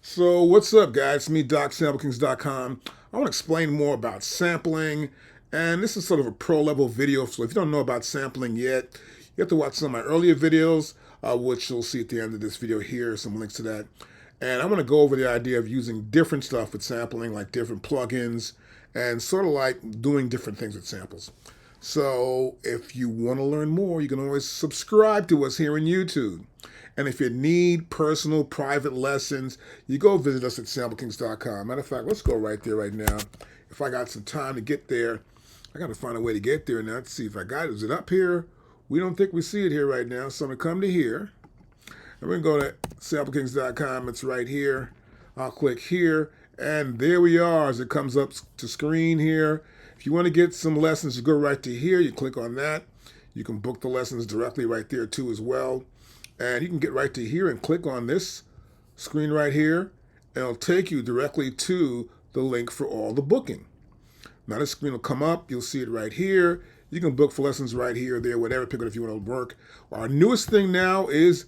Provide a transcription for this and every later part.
So what's up, guys? It's me, DocSampleKings.com. I want to explain more about sampling, and this is sort of a pro-level video. So if you don't know about sampling yet, you have to watch some of my earlier videos, which you'll see at the end of this video here, some links to that. And I'm going to go over the idea of using different stuff with sampling, like different plugins, and sort of like doing different things with samples. So if you want to learn more, you can always subscribe to us here on YouTube. And if you need personal, private lessons, you go visit us at SampleKings.com. Matter of fact, let's go right there right now. If I got some time to get there, I got to find a way to get there now. Let's see if I got it. Is it up here? We don't think we see it here right now. So I'm going to come to here. And we're going to go to SampleKings.com. It's right here. I'll click here. And there we are as it comes up to screen here. If you want to get some lessons, you go right to here. You click on that. You can book the lessons directly right there too as well. And you can get right to here and click on this screen right here, and it'll take you directly to the link for all the booking. Now this screen will come up, you'll see it right here. You can book for lessons right here, there, whatever, pick it if you want to work. Our newest thing now is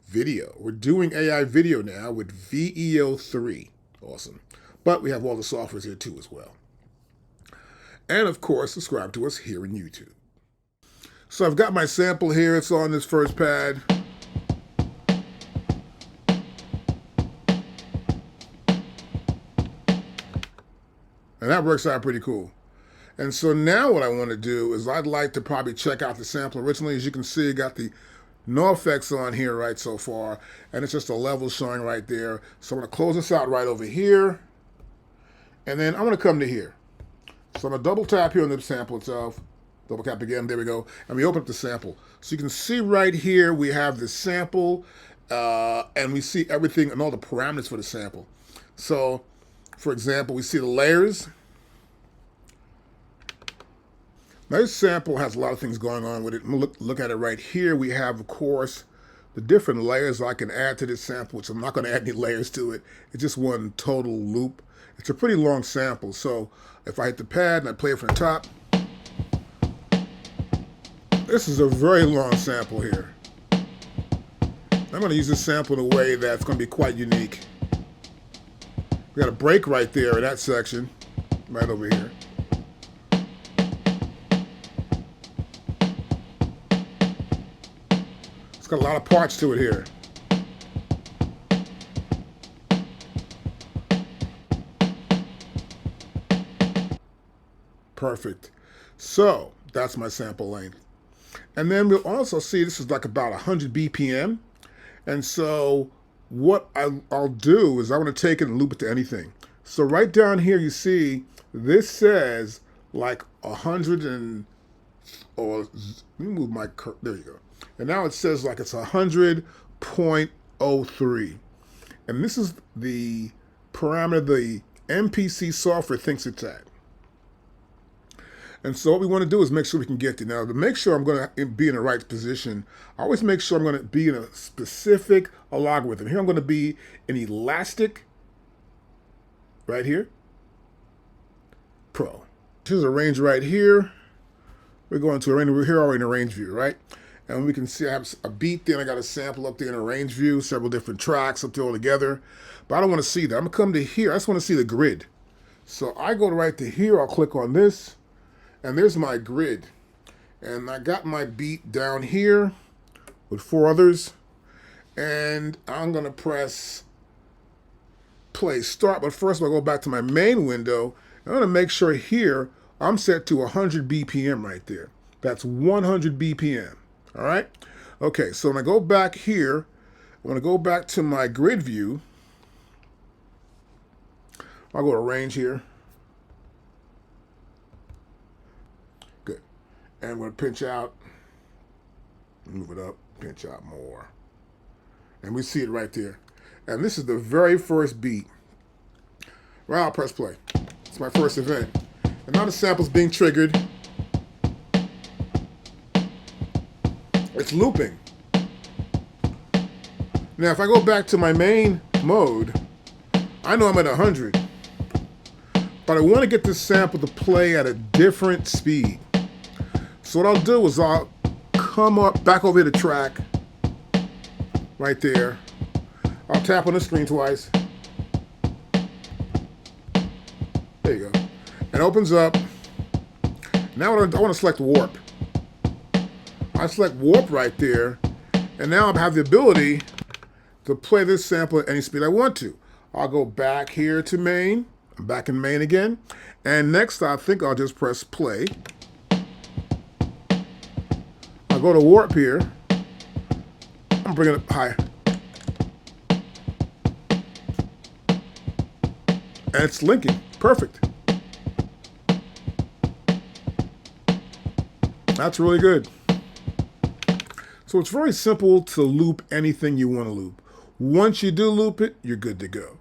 video. We're doing AI video now with VEO3. Awesome. But we have all the softwares here too as well. And of course, subscribe to us here in YouTube. So I've got my sample here, it's on this first pad. And that works out pretty cool. And so now what I want to do is I'd like to probably check out the sample originally. As you can see, I got the no effects on here right so far. And it's just a level showing right there. So I'm going to close this out right over here. And then I'm going to come to here. So I'm going to double tap here on the sample itself. Double tap again. There we go. And we open up the sample. So you can see right here we have the sample. And we see everything and all the parameters for the sample. So for example, we see the layers. Now this sample has a lot of things going on with it. Look at it right here. We have, of course, the different layers I can add to this sample, which I'm not going to add any layers to it. It's just one total loop. It's a pretty long sample. So if I hit the pad and I play it from the top, this is a very long sample here. I'm going to use this sample in a way that's going to be quite unique. We got a break right there in that section, right over here. It's got a lot of parts to it here. Perfect. So that's my sample length. And then we'll also see this is like about 100 BPM. And so what I'll do is I want to take it and loop it to anything. So right down here you see this says like 100 and, or let me move my curve, there you go. And now it says like it's 100.03. And this is the parameter the MPC software thinks it's at. And so what we want to do is make sure we can get there. Now, to make sure I'm going to be in the right position, I always make sure I'm going to be in a specific logarithm. Here I'm going to be in elastic, right here, pro. Here's a range right here. We're going to a range, we're here already in a range view, right? And we can see I have a beat there, and I got a sample up there in a range view, several different tracks up there all together. But I don't want to see that. I'm going to come to here. I just want to see the grid. So I go right to here. I'll click on this. And there's my grid. And I got my beat down here with 4 others. And I'm going to press play start. But first, I'll go back to my main window. I'm going to make sure here I'm set to 100 BPM right there. That's 100 BPM. All right? Okay, so when I go back here, I want to go back to my grid view. I'll go to range here. And we're going to pinch out, move it up, pinch out more. And we see it right there. And this is the very first beat. Well, I'll press play. It's my first event. And now the sample's being triggered. It's looping. Now, if I go back to my main mode, I know I'm at 100. But I want to get this sample to play at a different speed. So what I'll do is I'll come up back over the track right there. I'll tap on the screen twice. There you go. It opens up. Now I want to select warp. I select warp right there, and now I have the ability to play this sample at any speed I want to. I'll go back here to main. I'm back in main again. And next, I think I'll just press play. I'll go to warp here. I'm bringing it high. And it's linking. Perfect. That's really good. So it's very simple to loop anything you want to loop. Once you do loop it, you're good to go.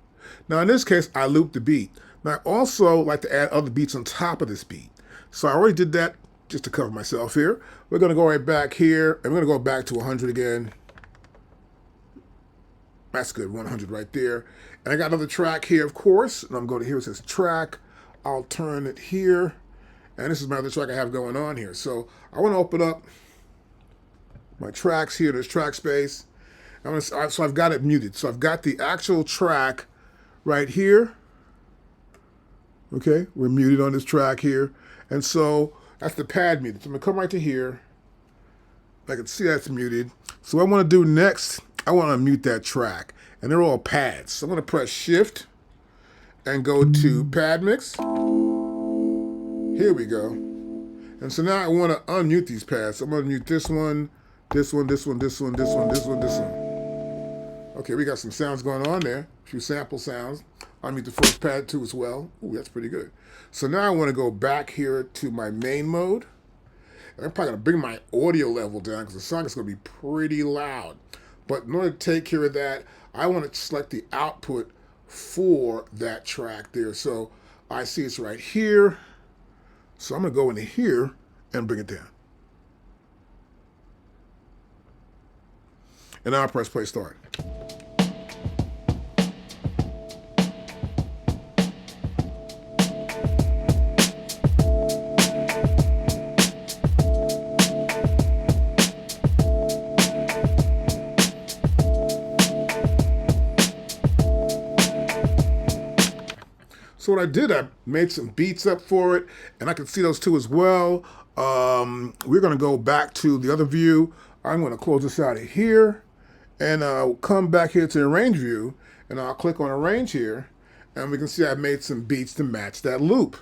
Now in this case, I looped the beat. Now I also like to add other beats on top of this beat. So I already did that just to cover myself here. We're going to go right back here, and we're going to go back to 100 again. That's good, 100 right there. And I got another track here, of course. And I'm going to here, it says track. I'll turn it here. And this is my other track I have going on here. So I want to open up my tracks here. There's track space. So I've got it muted. So I've got the actual track right here. Okay, we're muted on this track here. And so that's the pad muted. So I'm going to come right to here. I can see that's muted. So what I want to do next, I want to mute that track. And they're all pads. So I'm going to press Shift and go to Pad Mix. Here we go. And so now I want to unmute these pads. So I'm going to mute this one, this one, this one, this one, this one, this one, this one. Okay, we got some sounds going on there. A few sample sounds. I'll mute the first pad too as well. Ooh, that's pretty good. So now I want to go back here to my main mode. And I'm probably going to bring my audio level down because the song is going to be pretty loud. But in order to take care of that, I want to select the output for that track there. So I see it's right here. So I'm going to go into here and bring it down. And now I press play start. So what I did, I made some beats up for it, and I can see those two as well. We're going to go back to the other view. I'm going to close this out of here, and I'll come back here to the arrange view, and I'll click on arrange here, and we can see I've made some beats to match that loop.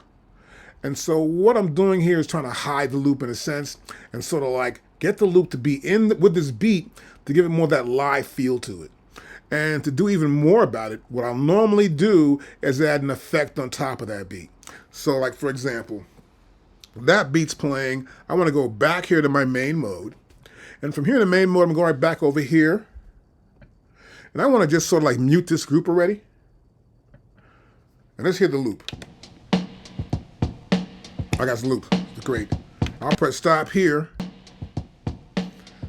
And so what I'm doing here is trying to hide the loop in a sense, and sort of like get the loop to be in with this beat to give it more of that live feel to it. And to do even more about it, what I'll normally do is add an effect on top of that beat. So like, for example, that beat's playing. I want to go back here to my main mode. And from here to main mode, I'm going right back over here. And I want to just sort of like mute this group already. And let's hear the loop. I got the loop. Great. I'll press stop here.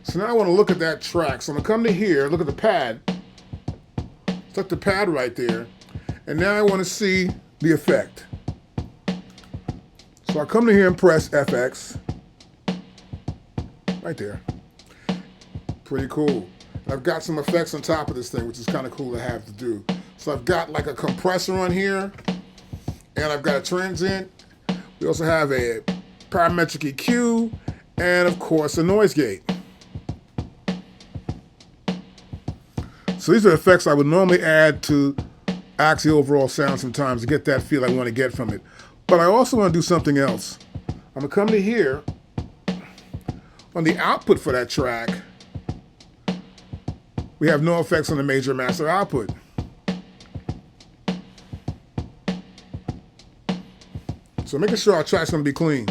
So now I want to look at that track. So I'm going to come to here, look at the pad. Select the pad right there, and now I want to see the effect. So I come to here and press FX, right there. Pretty cool. And I've got some effects on top of this thing, which is kind of cool to have to do. So I've got like a compressor on here, and I've got a transient. We also have a parametric EQ, and of course a noise gate. So these are effects I would normally add to actually overall sound sometimes to get that feel I want to get from it. But I also want to do something else. I'm going to come to here. On the output for that track, we have no effects on the major master output. So making sure our track's going to be clean.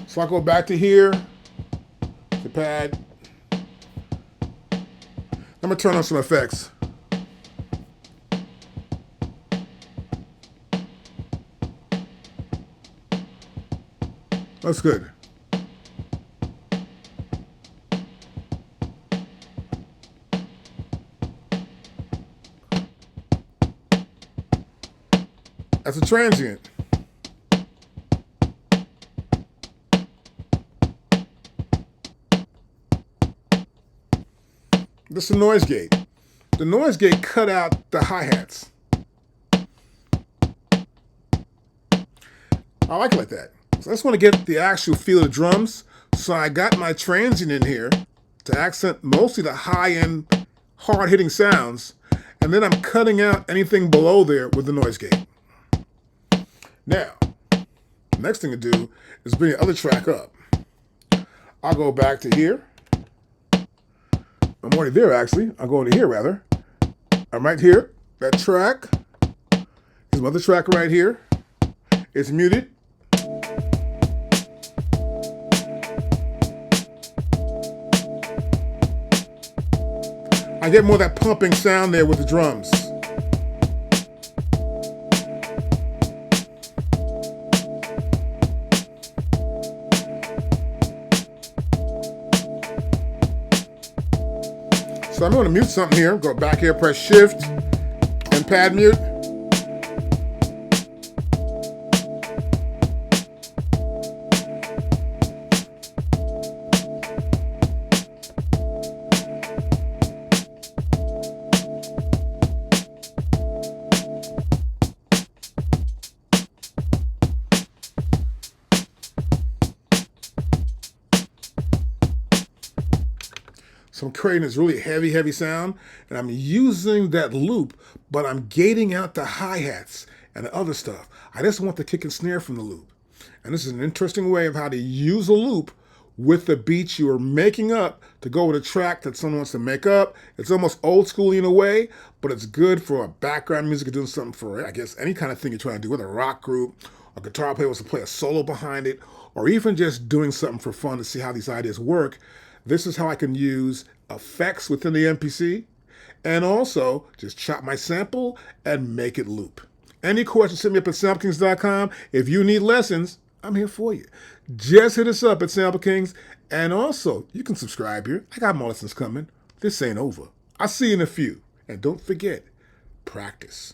So I go back to here, the pad. I'm going to turn on some effects. That's good. That's a transient. This is a noise gate. The noise gate cut out the hi-hats. I like it like that. So I just want to get the actual feel of the drums. So I got my transient in here to accent mostly the high-end, hard-hitting sounds. And then I'm cutting out anything below there with the noise gate. Now, the next thing to do is bring the other track up. I'll go back to here. I'm already there, actually. I'll go into here, rather. I'm right here. That track. Here's my other track right here. It's muted. I get more of that pumping sound there with the drums. So I'm going to mute something here. Go back here, press Shift, and pad mute. So I'm creating this really heavy sound, and I'm using that loop, but I'm gating out the hi-hats and the other stuff. I just want the kick and snare from the loop. And this is an interesting way of how to use a loop with the beats you are making up to go with a track that someone wants to make up. It's almost old school in a way, but it's good for a background music or doing something for, I guess, any kind of thing you're trying to do, whether a rock group, a guitar player wants to play a solo behind it, or even just doing something for fun to see how these ideas work. This is how I can use effects within the MPC and also just chop my sample and make it loop. Any questions, hit me up at SampleKings.com. If you need lessons, I'm here for you. Just hit us up at Sample Kings. And also, you can subscribe here. I got more lessons coming. This ain't over. I'll see you in a few. And don't forget, practice.